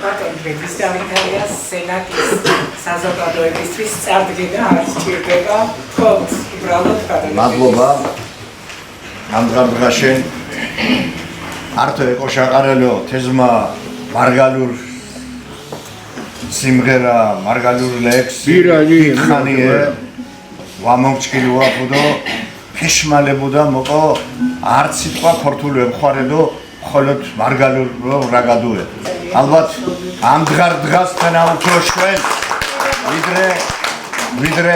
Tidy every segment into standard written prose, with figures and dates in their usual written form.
ბატონების დავითარია სენატის საზოგადოებისთვის წარდგენა არ სჭირდება თქოს უბრალოდ ბატონები მადლობა ამ დღეში არტო ეკოშაყარელო თეზმა მარგალურ სიმღერა მარგალურ ლექსი ხანიე ვამომჭკილოა ბუდო ფეშმალებოდა მოკო არც სიტყვა ქართული ემხარედო ხოლოდ მარგალურ რაგადუე ალბათ ამ დღას თანაუქრო ჩვენ ვიდრე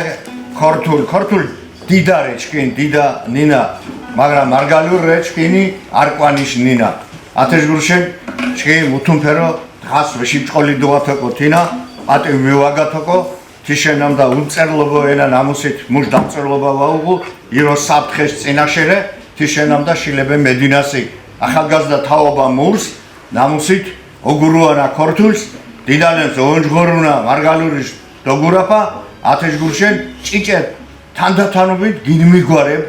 ქართულ დიდარე ჩკინ დიდა ნინა მაგრამ მარგალურ რეჩკინი არკვანიშ ნინა ათეშგურშენ ჩკინ მუთუნფერო დღას ვეშიჭყოლი დუათოკო თინა ატი მივაგათოკო თიშენამ და უწერლობო ენა ნამუსით მუშ დამწერლობა ვაუღუ ირო საფთხეს წინაშერე თიშენამ და შილებე მედინასი ახალგაზრდა თაობა მურს ნამუსით ოგურუანა ქორთულს დიდალენს ონჯღორუნა მარგალურის დოგურაფა ათეშგურშენ ჭიჭე თანდათანობით გინმიგვარებ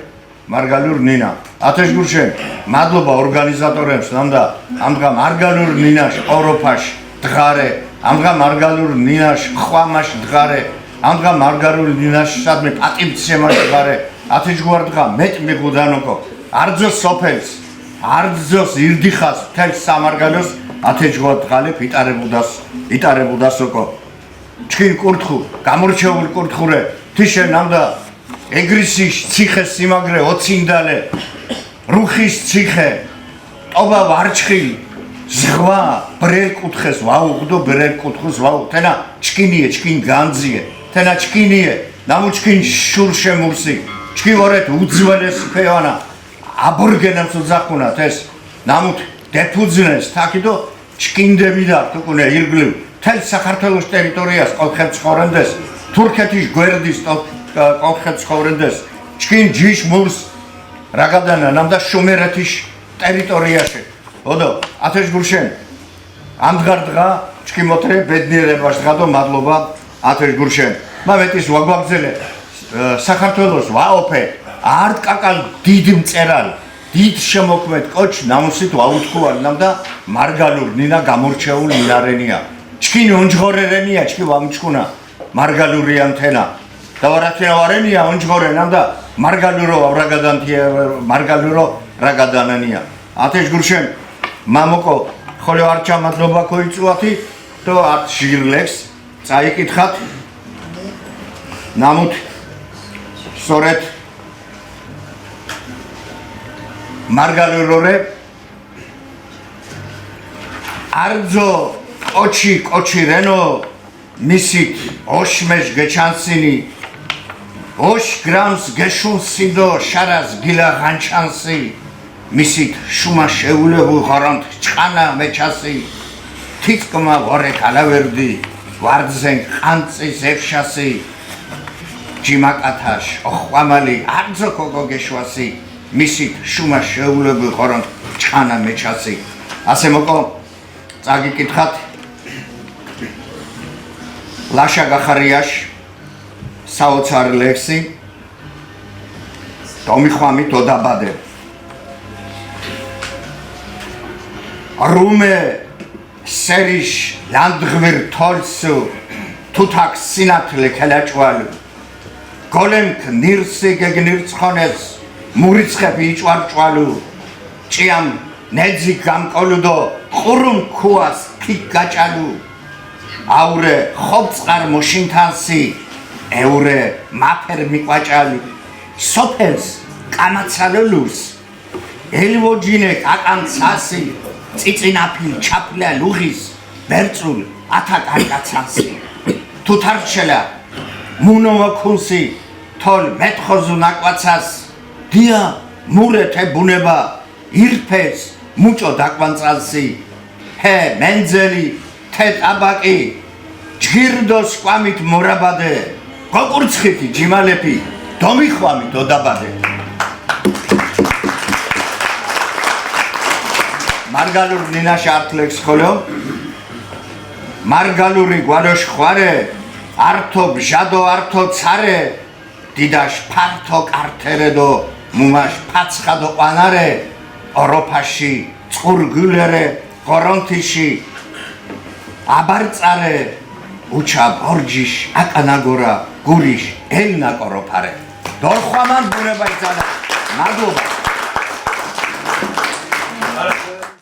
მარგალურ ნინა ათეშგურშენ მადლობა ორგანიზატორებს ნამდა ამდგა მარგალურ ნინაშ ყოროფაშ დღარე ამდგა მარგალურ ნინაშ ხვამაშ დღარე ამდგა მარგალურ ნინაშ სადმე პატიმცემაშ დღარე ათეშგوار დღა მეტ მიგუდანოკო არძოს სოფელს არძოს ირდიხას თელ სამარგალოს ათეშგوار დღალე იტარებუდასოკო ჩქინ კურთხუ გამორჩეული კურთხურე თიშე ნამდა ეგრისის ციხე სიმაგრე ოცინდალე რუხის ციხე ტობა ვარჩხილი ზღვა ბრელ კუთხეს ვაუღდო ბრელ კუთხეს ვაუ თენა ჩკინიე ჩკინ განძიე თენა ჩკინიე ნამუჩკინ შურშემურსი ჩკივორეთ უძველეს ფევანა აბორგენებს უძახუნათ ეს ნამუთ დეფუძნეს თაკიდო ჩკინდები და თუკუნე ირგლივ თელ საქართველოს ტერიტორიას ყოლხებს ცხოვრენდეს თურქეთის გვერდის ყოლხებს ცხოვრენდეს ჩკინ ჯიშ მურს რაგადანა ნამდა შუმერეთის ტერიტორიაში ოდო ათეშგურშენ ამდგარ დღა ჩკიმოთრე ბედნიერებას დღადო მადლობა ათეშგურშენ მამეტის ვაგვაგზელე საქართველოს ვაოფე არტ კაკალ დიდ მწერალ დიდ შემოქმედ კოჩ ნამუსით ვაუთქუარ ნამდა მარგალურ ნინა გამორჩეული ნინარენია ჩკინ ონჯღორერენია ჩკი ვამჩქუნა მარგალურიან თენა დავარათენა ვარენია ონჯღორე ნამდა მარგალურო აბრაგადანთია მარგალურო რაგადანანია ათეშგურშენ მამოკო ხოლო არჩა მადლობა ქოიწუათი თო არც ჟირლექს წაიკითხათ ნამუთ სწორედ მარგალურორე არძო კოჩი რენო მისით ოშმეშ გეჩანსინი ოშ გრამს გეშუნსიდო შარას გილა ღანჩანსი მისით შუმა შეულებუ ღარანთ ჭყანა მეჩასი თითკმა ვარე კალავერდი ვარძენ ყანწის ეფშასი ჯიმაკათაშ ოხვამალი არძო კოგო გეშვასი მისით შუმა შეულებუ ღარანთ ჭყანა მეჩასი ასე მოკო წაგიკითხათ ლაშა გახარიაშ საოცარ ლექსი დომიხვამი დოდაბადე რუმე სერიშ ლანდღვირ თოლსუ თუთაკ სინათლე ქელაჭვალ გოლემქ ნირსი გეგნირცხონეს მურიცხები იჭვარჭვალუ ჭიამ ნეძი გამკოლუდო ყურუმ ქუას ქიკ გაჭალუ აურე ხობწყარ მოშინთანსი ეურე მაფერ მიყვაჭალუ სოფელს კამაცალულურს ელვოჯინე კაკანცასი წიწინაფილ ჩაფლა ლუღის ბერწულ ათაკარკაცანსი თუთარჩელა მუნოვაქუნსი თოლ მეტხოზუ ნაკვაცას დია მურეთე ბუნება ირფეს მუჭო დაკვანწალსი ჰე მენძელი თე ტაბაკი ჯგირდოს კვამით მორაბადე გოკურცხითი ჯიმალეფი დომიხვამი დოდაბადე მარგალურ ნინაშ არტლექს ხოლო მარგალური გვაროშ ხვარე ართო ბჟადო ართო ცარე დიდაშ ფართო კართერედო მუმაშ ფაცხადო ყვანარე ოროფაში წყურგულერე ღორონთიში აბარწარე უჩა ბორჯიშ აკანაგორა გურიშ ელნა კოროფარე დორხვამან ბურება იცადა მადლობა